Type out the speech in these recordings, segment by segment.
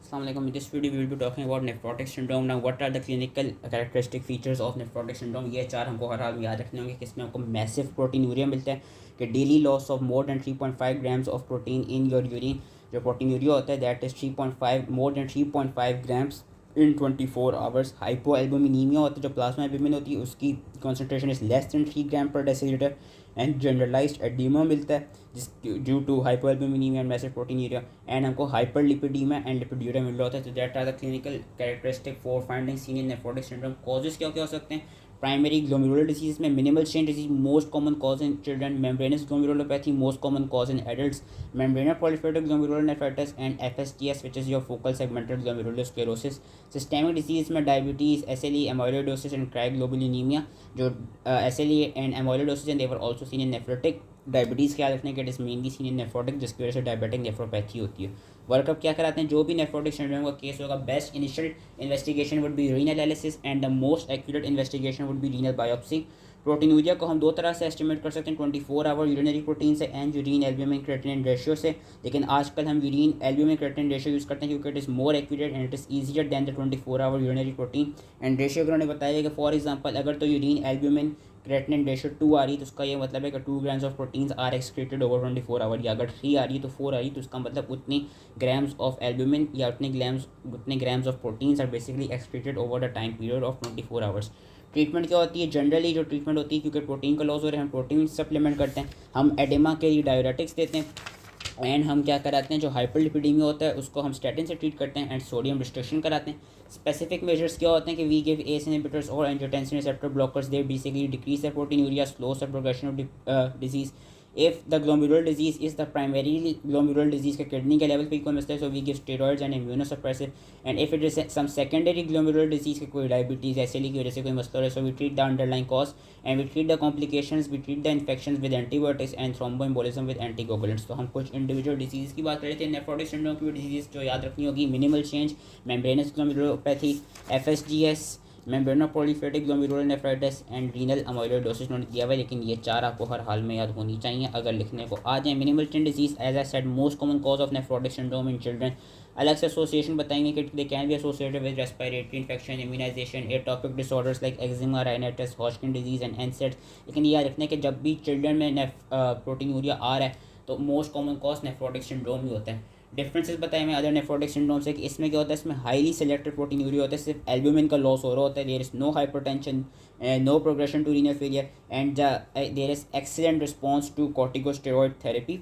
Assalamualaikum. In this video, we will be talking about nephrotic syndrome. Now, what are the clinical characteristic features of nephrotic syndrome? ये चार हमको हर हाल में याद रखने होंगे कि इसमें हमको मैसिव प्रोटीनूरिया मिलता है कि daily loss of more than 3.5 grams of protein in your urine. जो प्रोटीनूरिया होता है that is 3.5 more than 3.5 grams in 24 hours. Hypo albuminaemia होता है जो प्लाज्मा एल्बुमिन होती है उसकी concentration is less than 3 gram per decilitre. And generalised oedema मिलता है जिस due to hypo albuminaemia and massive proteinuria. And हमको हाइपर लिपिडीमिया एंड लिपिड्यूरिया मिल रहा होता है. तो that are the clinical characteristic for finding seen in nephrotic syndrome. Causes क्या क्या हो सकते हैं? प्राइमरी ग्लोमेरुलर डिजीज में minimal change disease most common cause in children. Membranous glomerulopathy most common cause in adults. Membrano proliferative glomerulonephritis and FSGS which is your focal segmental glomerulosclerosis. Systemic disease में diabetes, SLE, amyloidosis and cryoglobulinemia. जो SLE and amyloidosis and they're also seen in nephrotic. Diabetes ख्याल रखने के it is mainly seen in nephrotic जिसकी वजह से diabetic nephropathy होती है. वर्कअप क्या कराते हैं? जो भी नेफ्रोटिक सिंड्रोम का केस होगा best initial investigation would be renal analysis and the most accurate investigation would be renal biopsy. Proteinuria को हम दो तरह से एस्टिमेट कर सकते हैं 24 आवर यूरिनरी प्रोटीन से and urine albumin creatinine ratio से. लेकिन आजकल हम urine albumin creatinine ratio use करते हैं क्योंकि it is more accurate and it is easier than the 24 hour urinary protein. And ratio उन्होंने बताया कि फॉर एग्जांपल अगर तो यूरिन एल्ब्यूमिन क्रिएटिनिन रेशियो 2 आ रही तो उसका ये मतलब है कि 2 grams of proteins are excreted over 24 our. या अगर 3 आ रही है तो 4 आ रही तो उसका मतलब उतनी ग्राम्स ऑफ एल्ब्यूमिन या उतने grams of proteins are basically excreted over the time period of 24 hours. Treatment क्या होती है? जनरली जो ट्रीटमेंट होती है क्योंकि प्रोटीन का लॉस हो रहा है हम प्रोटीन सप्लीमेंट करते हैं. हम एडेमा के लिए डायरेटिक्स देते हैं. एंड हम क्या कराते हैं जो हाइपरलिपिडीमिया होता है उसको हम स्टैटिन से ट्रीट करते हैं एंड सोडियम रिस्ट्रिक्शन कराते हैं. स्पेसिफिक मेजर्स क्या होते हैं कि वी गिव एस इनहिबिटर्स और angiotensin receptor blockers. They basically decrease the proteinuria, slows the progression of disease. If the glomerular disease is the primary glomerular disease के kidney के level पे कोई मसला है so we give steroids and immunosuppressive. And if it is some secondary glomerular disease के कोई diabetes SLE की वजह से कोई मसला है so we treat the underlying cause and we treat the complications, we treat the infections with antibiotics and thromboembolism with anticoagulants. तो हम कुछ इंडिविजुअल डिजीज़ की बात कर रहे थे. नेफ्रोटिक सिंड्रोम की डिजीज़ जो याद रखनी होगी minimal change, membranes glomerulopathy, FSGS, मेम्ब्रेनर proliferative glomerulonephritis and renal amyloidosis उन्होंने दिया हुआ है. लेकिन ये चार आपको हर हाल में याद होनी चाहिए अगर लिखने को आ जाए. Minimal change disease as I said most common cause of nephrotic syndrome in children. अलग से एसोसिएशन बताएंगे कि they can be associated with respiratory infection, immunization, atopic disorders like eczema, rhinitis, Hodgkin disease and insects. लेकिन ये याद रखना है कि जब भी चिल्ड्रन में प्रोटीनूरिया आ रहा है तो most common cause nephrotic syndrome ही होता है. डिफरेंसेस बताए मैं अदर नेफ्रोटिक सिंड्रोम से कि इसमें क्या होता है, इसमें हाईली सिलेक्टेड प्रोटीनूरिया होता है, सिर्फ एल्ब्यूमिन का लॉस हो रहा होता है. There is no hypertension, no progression to renal failure and there is excellent response to corticosteroid therapy.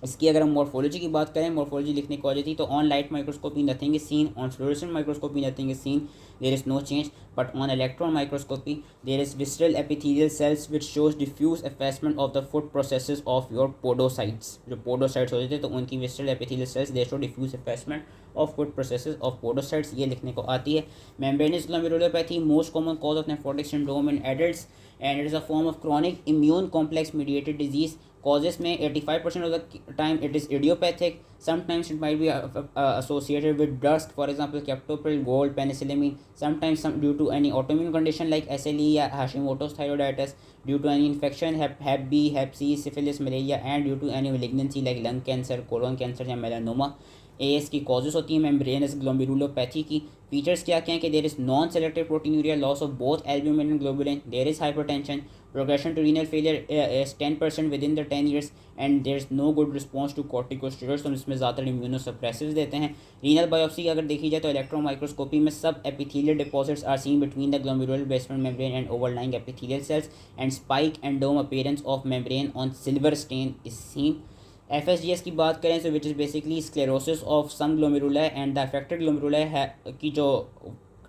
इसकी अगर हम मॉर्फोलॉजी की बात करें, मॉर्फोलॉजी लिखने को आ जाती तो on light microscopy nothing is seen, on fluorescent microscopy nothing is seen, there is no change. But on electron microscopy there is visceral epithelial cells which shows diffuse effacement of the foot processes of your podocytes. जो podocytes होते थे तो उनकी visceral epithelial cells they show diffuse effacement of foot processes of podocytes. ये लिखने को आती है. Membranous glomerulopathy most common cause of nephrotic syndrome in adults and it is a form of chronic immune complex mediated disease. Causes में 85% of the time it is idiopathic. Sometimes it might be associated with dust, for example captopril, gold, penicillamine. Sometimes due to any autoimmune condition like SLE या Hashimoto's thyroiditis, due to any infection Hep B, Hep C, syphilis, malaria and due to any malignancy like lung cancer, colon cancer या melanoma. AS की causes होती हैं membranes glomerulopathy की. Features क्या क्या हैं कि there is non selective proteinuria, loss of both albumin and globulin, there is hypertension, progression to renal failure is 10% within the 10 years and there is no good response to corticosteroids. तो हम इसमें ज़्यादातर immunosuppressives देते हैं. Renal biopsy अगर देखी जाए तो इलेक्ट्रॉन माइक्रोस्कोपी में subepithelial deposits are seen between the glomerular basement membrane and overlying epithelial cells and spike and dome appearance of membrane on silver stain is seen. FSGS की बात करें तो which is basically sclerosis of some glomeruli and the affected glomeruli की जो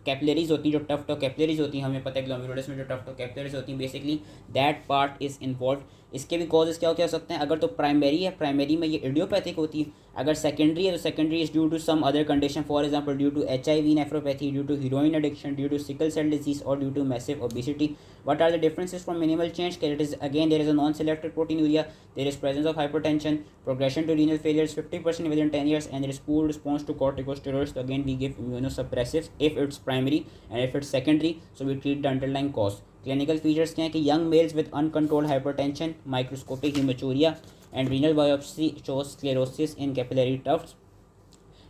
capillaries होती हैं, जो tuft of capillaries होती हैं, हमें पता है ग्लोमेरुलस में जो टफ्ट ऑफ कैपिलरीज होती हैं basically that part is involve. इसके भी कॉजेज़ क्या हो सकते हैं? अगर तो प्राइमरी है, प्राइमरी में ये इडियोपैथिक होती है. अगर सेकेंडरी है तो secondary is due to some other condition, for example due to HIV nephropathy, due to heroin addiction, due to sickle cell disease और due to massive obesity. What are the differences from minimal change? It is again there is a non-selected proteinuria, there is presence of hypertension, progression to renal failure is 50% within 10 years, and there is poor response to corticosteroids. So again we give immunosuppressives if it's primary, and if it's secondary, so we treat the underlying cause. Clinical features क्या है कि young males with uncontrolled hypertension, microscopic hematuria, and renal biopsy shows sclerosis in capillary tufts.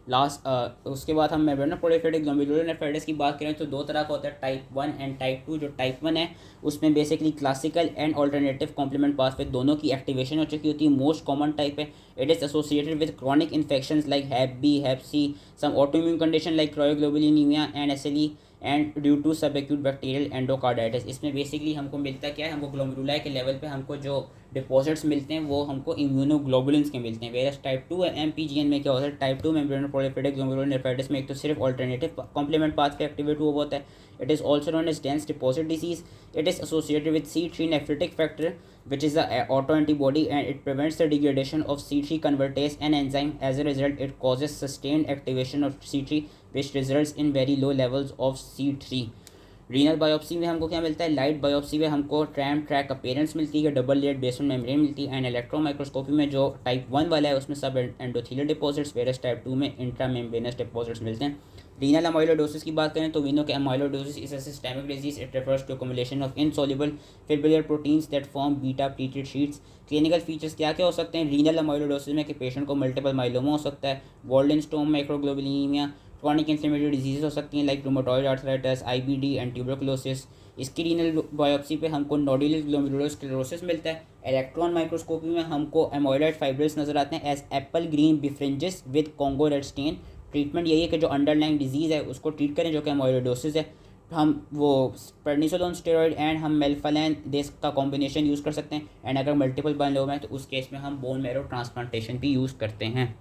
उसके बाद हम मेम्ब्रेनो proliferative glomerular nephritis की बात करें तो दो तरह का होता है, टाइप 1 एंड टाइप 2। जो टाइप 1 है उसमें basically classical and alternative complement pathway दोनों की एक्टिवेशन हो चुकी होती है। मोस्ट कॉमन टाइप है। It is associated with chronic infections like hep B, hep C, some autoimmune condition like cryoglobulinaemia and SLE and due to sub acute bacterial endocarditis. इसमें basically हमको मिलता क्या है, हमको ग्लोमेरुलाई के लेवल पे हमको जो डिपॉजिट्स मिलते हैं वो हमको इम्यूनोग्लोबुलिन्स के मिलते हैं। वेरस टाइप 2 एमपीजीएन में क्या होता है, टाइप 2 मेम्ब्रेनो प्रोलिफरेटिव ग्लोमेरुलर नेफ्राइटिस में एक तो सिर्फ ऑल्टरनेटिव कॉम्प्लीमेंट पाथवे एक्टिवेट हुआ होता है। It is also known as dense deposit disease. It is associated with C3 nephritic factor which is a autoantibody, and it prevents the degradation of C3 convertase and enzyme. As a result, it causes sustained activation of C3 which results in very low levels of C3. Renal biopsy में हमको क्या मिलता है, light biopsy में हमको tram track appearance मिलती है, double layer basement membrane मिलती है, एंड इलेक्ट्रॉन माइक्रोस्कोपी में जो टाइप 1 वाला है उसमें सब एंडोथेलियल डिपॉजिट्स, वेरस टाइप 2 में इंट्रा मेम्ब्रेनस डिपॉजिट्स मिलते हैं। रीनल अमाइलोडोसिस की बात करें तो वी नो कि amyloidosis is a systemic disease. It refers to accumulation of insoluble fibrillar proteins that form beta pleated sheets. Clinical features क्या क्या हो सकते हैं रीनल अमाइलोडोसिस में कि पेशेंट को मल्टीपल माइलोमा हो सकता है, वॉल्डेनस्टोम, माइक्रोग्लोबुलिनीमिया, क्रॉनिक इन्फ्लेमेटरी डिजीज़ हो सकती हैं like rheumatoid arthritis, IBD and tuberculosis. इसकी रीनल बायोप्सी पे हमको नोडुलर ग्लोमेरुलर स्क्लेरोसिस मिलता है। इलेक्ट्रॉन माइक्रोस्कोपी में हमको एमोइडॉइड फाइब्रिल्स नजर आते हैं as apple green birefringence with Congo red stain. Treatment यही है कि जो अंडरलाइंग डिजीज़ है उसको ट्रीट करें जो कि एमोइडोसिस है। हम वो प्रेडनिसोलोन स्टेरॉइड एंड हम मेल्फालैन देस का कॉम्बिनेशन यूज़ कर सकते हैं। एंड अगर मल्टीपल माइलोमा है तो उस केस में हम बोन मैरो ट्रांसप्लांटेशन भी यूज़ करते हैं।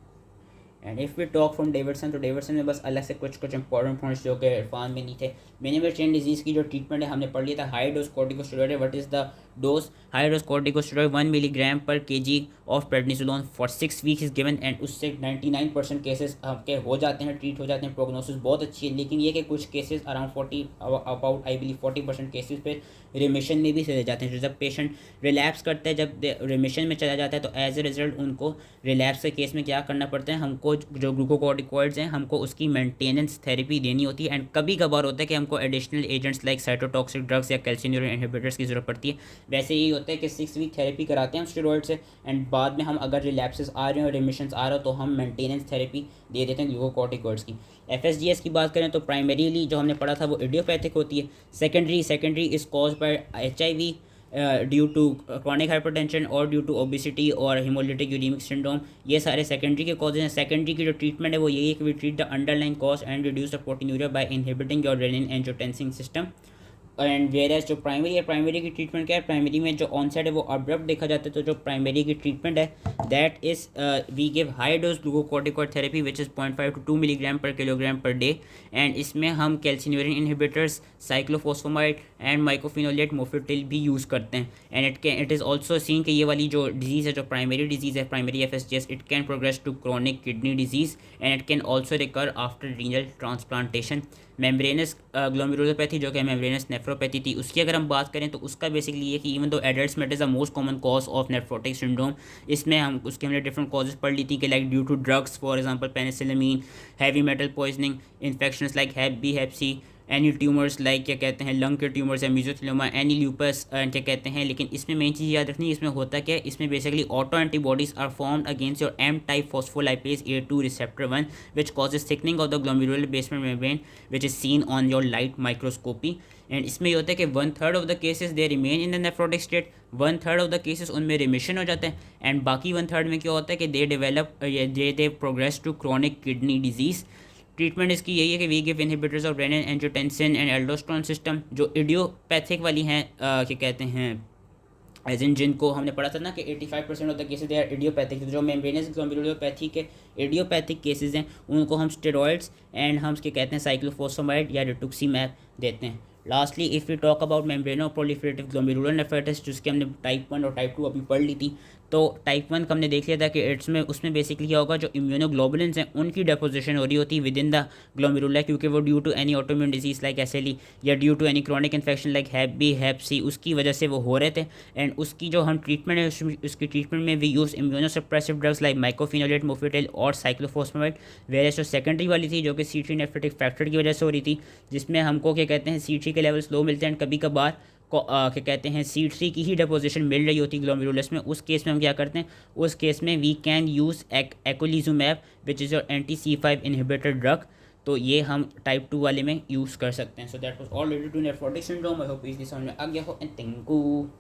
And if we talk from Davidson तो डेविडसन में बस अलग से कुछ इंपॉर्टेंट पॉइंट्स जो कि इरफान में नहीं थे। मिनिमल चेन डिजीज़ की जो ट्रीटमेंट है हमने पढ़ लिया था। हाई डोज कॉर्टिकोस्टेरॉइड है। What is the dose? High dose corticosteroid 1 milligram पर kg of prednisolone for 6 weeks is given, and उससे 99% केसेस आपके हो जाते हैं, ट्रीट हो जाते हैं, प्रोग्नोसिस बहुत अच्छी है। लेकिन ये कि कुछ cases around 40 about I believe 40% cases पे रिमिशन में भी चले जाते हैं। जब पेशेंट रिलैप्स करता है, जब रिमिशन में चला जाता है तो एज ए रिजल्ट उनको रिलैप्स के केस में क्या करना पड़ता है, हमको जो ग्लूकोकॉर्टिकॉइड्स हैं हमको उसकी मेंटेनेंस थेरेपी देनी होती है। एंड कभी कभार होता है कि हमको additional agents like cytotoxic drugs या कैल्शियम इनहिबिटर्स की ज़रूरत पड़ती है। वैसे यही होता है कि 6 वीक थेरेपी कराते हैं हम स्टेरॉइड से, एंड बाद में हम अगर रिलैप्सेस आ रहे हैं और रिमिशंस आ रहा हो तो हम मेंटेनेंस थेरेपी दे देते हैं ग्लूकोकॉर्टिकॉइड्स की। FSGS की बात करें तो प्राइमरीली जो हमने पढ़ा था वो इडियोपैथिक होती है। Secondary is cause by HIV due to chronic hypertension और ड्यू टू ओबिसिटी और हिमोलिटिक यूरिमिक सिंड्रोम। ये सारे सेकेंडरी के कॉजेज हैं। सेकेंडरी की जो ट्रीटमेंट है वो यही है कि we treat the underline cause and reduce the proteinuria by inhibiting your renin angiotensin system. And whereas जो प्राइमरी है, प्राइमरी की ट्रीटमेंट क्या है, प्राइमरी में जो ऑनसेट है वो अब्रप्ट देखा जाता है। तो जो प्राइमरी की ट्रीटमेंट है that is we give high dose glucocorticoid therapy which is 0.5 to 2 milligram per kilogram per day. And इसमें हम कैल्सिन्यूरिन इनहिबिटर्स, साइक्लोफॉस्फोमाइड एंड माइकोफिनोलेट मोफिटिल भी यूज़ करते हैं। And it is also seen कि ये वाली जो डिजीज़ है, जो प्राइमरी डिजीज़ है, primary FSGS, it can progress to chronic kidney disease and it can also recur after renal transplantation. Membranous glomerulopathy जो कि मेम्ब्रेनस नेफ्रोपैथी थी, उसकी अगर हम बात करें तो उसका बेसिकली ये कि इवन दो एडल्ट्स में it is the most common cause of nephrotic syndrome. इसमें हम उसके हमने डिफरेंट कॉजेज पढ़ ली थी कि like due to drugs, for example penicillin, heavy metal poisoning, infections like hep B, hep C, any tumours like क्या कहते हैं लंग के ट्यूमर्स या मीजोथेलियोमा, एनी ल्यूपस क्या कहते हैं। लेकिन इसमें मेन चीज़ याद रखनी है, इसमें होता क्या है, इसमें basically auto antibodies are formed against your M type phospholipase A2 receptor 1 which causes thickening of the glomerular basement membrane which is seen on your light microscopy. And इसमें ये होता है कि 1/3 of the cases they remain in the nephrotic state, 1/3 of the cases उनमें remission हो जाते हैं, and बाकी 1/3 में क्या होता है कि they develop they progress to chronic kidney disease. Treatment इसकी यही है कि we give inhibitors of renin angiotensin and aldosterone system. जो इडियोपैथिक वाली हैं क्या कहते हैं एज इन जिनको हमने पढ़ा था ना कि 85% of the cases they are idiopathic. जो मेम्ब्रेनस ग्लोमेरुलोपैथी के इडियोपैथिक केसेस हैं उनको हम स्टेरॉइड्स एंड हम उसके कहते हैं साइक्लोफॉस्फेमाइड या रिटुक्सीमैब देते हैं। Lastly if you talk about membrano proliferative glomerular nephritis जिसके हमने टाइप 1 और टाइप 2 अभी पढ़ ली थी, तो टाइप 1 का हमने देख लिया था कि उसमें बेसिकली क्या होगा, जो इम्यूनोग्लोबुलिन्स हैं उनकी डेपोजिशन हो रही होती है विद इन द ग्लोमेरुला, क्योंकि वो due to any autoimmune disease like SLE या due to any chronic infection like hep B, hep C, उसकी वजह से वो हो रहे थे। एंड उसकी जो हम ट्रीटमेंट है उसकी ट्रीटमेंट में we use immunosuppressive drugs like mycophenolate, mofetil और साइक्लोफॉस्फेमाइड। वेरस जो सेकेंडरी वाली थी जो कि C3 नेफ्रोटिक फैक्टर की वजह से हो रही थी, जिसमें हमको क्या कहते हैं C3 के लेवल्स लो मिलते हैं, कभी कभार क्या कहते हैं C3 की ही डिपोजिशन मिल रही होती है ग्लोमेरुलस में, उस केस में हम क्या करते हैं, उस केस में we can use eculizumab which is your anti-C5 inhibitor drug. तो ये हम टाइप 2 वाले में यूज़ कर सकते हैं। So that was all related to nephrotic syndrome. I hope easily समझ में आ गया हो एंड थैंक यू।